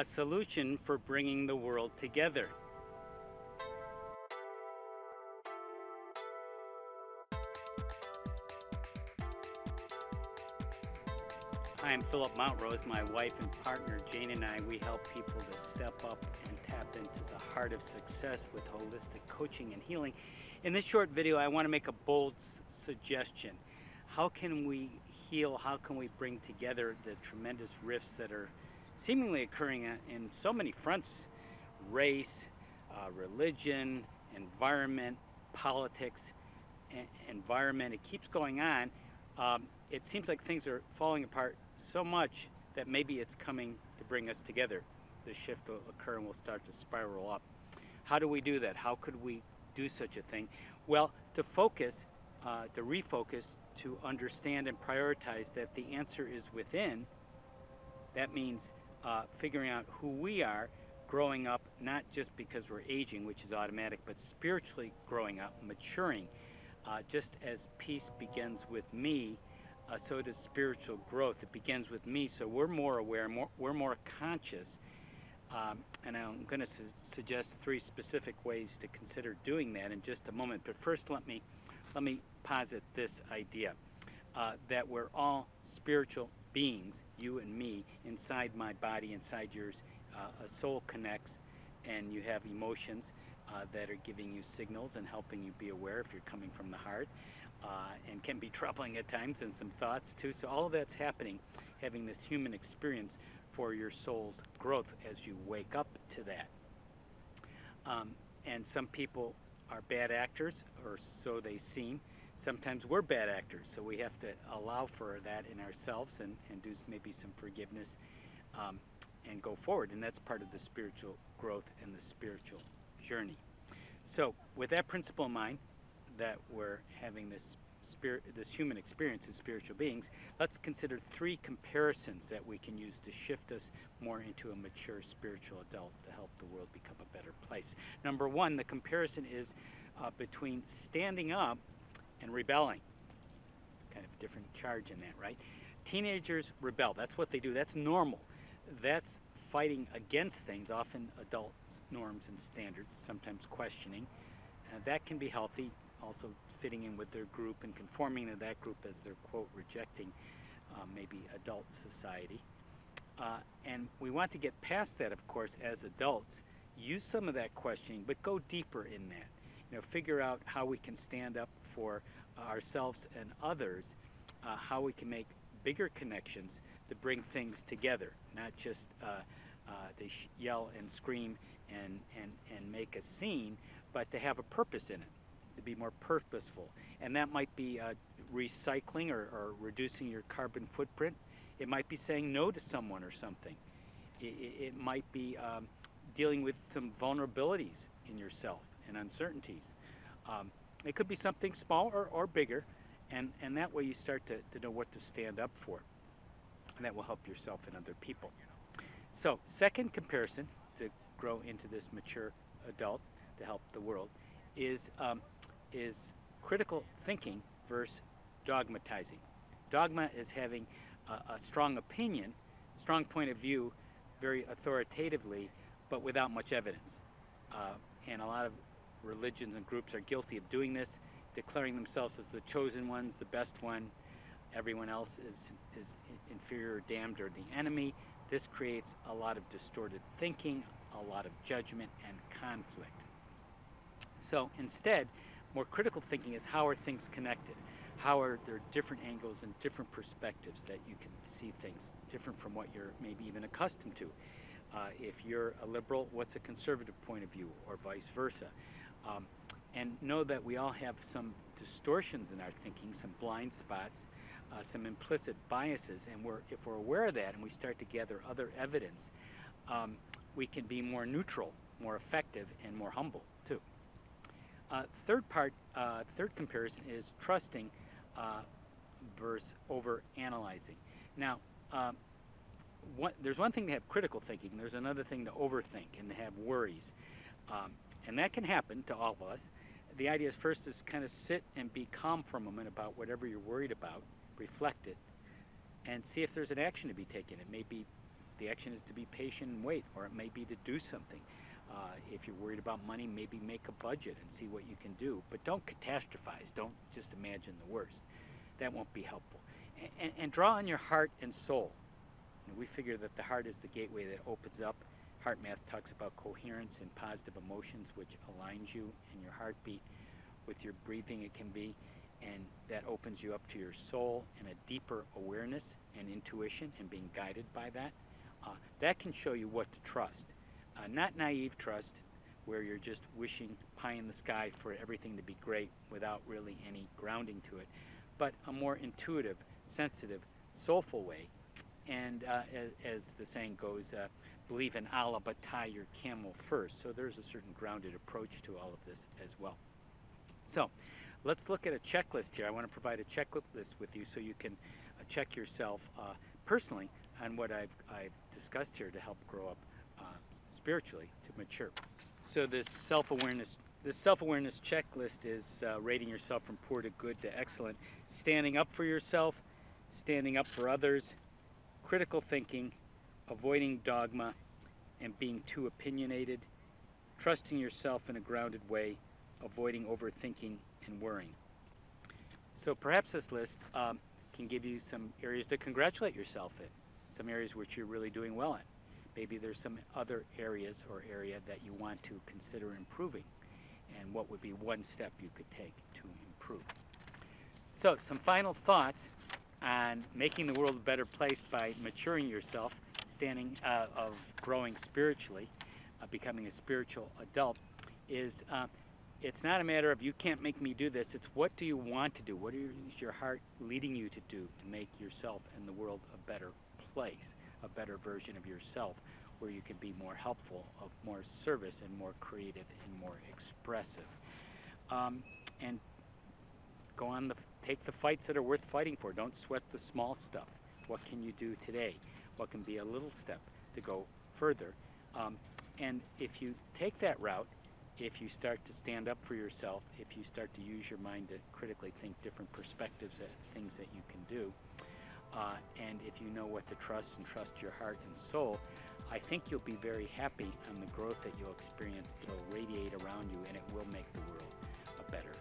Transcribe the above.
a solution for bringing the world together. Hi, I'm Philip Montrose. My wife and partner Jane and I, we help people to step up and tap into the heart of success with holistic coaching and healing. In this short video, I want to make a bold suggestion. How can we heal? How can we bring together the tremendous rifts that are seemingly occurring in so many fronts? Race, religion, environment, politics, environment. It keeps going on. It seems like things are falling apart so much that maybe it's coming to bring us together. The shift will occur and we'll start to spiral up. How do we do that? How could we do such a thing? Well, to focus, to refocus, to understand and prioritize that the answer is within. That means figuring out who we are, growing up, not just because we're aging, which is automatic, but spiritually growing up, maturing. Just as peace begins with me, so does spiritual growth. It begins with me, so we're more aware, we're more conscious. And I'm going to suggest 3 specific ways to consider doing that in just a moment. But first, let me posit this idea that we're all spiritual beings, you and me, inside my body, inside yours. A soul connects, and you have emotions that are giving you signals and helping you be aware if you're coming from the heart, and can be troubling at times, and some thoughts too. So all of that's happening, having this human experience for your soul's growth as you wake up to that. And some people are bad actors, or so they seem. Sometimes we're bad actors, so we have to allow for that in ourselves and do maybe some forgiveness and go forward. And that's part of the spiritual growth and the spiritual journey. So with that principle in mind, that we're having this human experience as spiritual beings, let's consider 3 comparisons that we can use to shift us more into a mature spiritual adult to help the world become a better place. Number 1, the comparison is between standing up and rebelling. Kind of different charge in that, right? Teenagers rebel. That's what they do. That's normal. That's fighting against things, often adult norms and standards, sometimes questioning. That can be healthy, also fitting in with their group and conforming to that group as they're, quote, rejecting maybe adult society. And we want to get past that, of course, as adults. Use some of that questioning, but go deeper in that. Figure out how we can stand up for ourselves and others, how we can make bigger connections to bring things together, not just to yell and scream and make a scene, but to have a purpose in it, to be more purposeful. And that might be recycling or reducing your carbon footprint. It might be saying no to someone or something. It might be dealing with some vulnerabilities in yourself and uncertainties. It could be something small or bigger, and that way you start to know what to stand up for. And that will help yourself and other people. So, second comparison to grow into this mature adult to help the world is critical thinking versus dogmatizing. Dogma is having a strong opinion, strong point of view, very authoritatively, but without much evidence. And a lot of religions and groups are guilty of doing this, declaring themselves as the chosen ones, the best one. Everyone else is inferior, damned, or the enemy. This creates a lot of distorted thinking, a lot of judgment and conflict. So instead, more critical thinking is, how are things connected? How are there different angles and different perspectives that you can see things different from what you're maybe even accustomed to? If you're a liberal, what's a conservative point of view, or vice versa? And know that we all have some distortions in our thinking, some blind spots, some implicit biases, and if we're aware of that and we start to gather other evidence, we can be more neutral, more effective, and more humble too. Third comparison is trusting versus over-analyzing. Now, there's one thing to have critical thinking, there's another thing to overthink and to have worries. And that can happen to all of us. The idea is first is kind of sit and be calm for a moment about whatever you're worried about, reflect it, and see if there's an action to be taken. It may be The action is to be patient and wait, or it may be to do something. If you're worried about money, maybe make a budget and see what you can do. But don't catastrophize. Don't just imagine the worst. That won't be helpful. And draw on your heart and soul. And we figure that the heart is the gateway that opens up. Heart math talks about coherence and positive emotions, which aligns you and your heartbeat with your breathing, it can be, and that opens you up to your soul and a deeper awareness and intuition and being guided by that. That can show you what to trust. Not naive trust, where you're just wishing pie in the sky for everything to be great without really any grounding to it, but a more intuitive, sensitive, soulful way. And as the saying goes, believe in Allah but tie your camel first. So there's a certain grounded approach to all of this as well. So let's look at a checklist here. I want to provide a checklist with you so you can check yourself personally on what I've discussed here to help grow up spiritually, to mature. So this self-awareness checklist is rating yourself from poor to good to excellent, standing up for yourself, standing up for others, critical thinking, avoiding dogma and being too opinionated, trusting yourself in a grounded way, avoiding overthinking and worrying. So perhaps this list can give you some areas to congratulate yourself in, some areas which you're really doing well in. Maybe there's some other areas or area that you want to consider improving, and what would be one step you could take to improve. So some final thoughts on making the world a better place by maturing yourself, of growing spiritually, becoming a spiritual adult, is it's not a matter of you can't make me do this. It's what do you want to do? What is your heart leading you to do to make yourself and the world a better place, a better version of yourself, where you can be more helpful, of more service, and more creative and more expressive. And go on take the fights that are worth fighting for. Don't sweat the small stuff. What can you do today? What can be a little step to go further? And if you take that route, if you start to stand up for yourself, if you start to use your mind to critically think different perspectives at things that you can do, and if you know what to trust and trust your heart and soul, I think you'll be very happy on the growth that you'll experience. It'll radiate around you, and it will make the world a better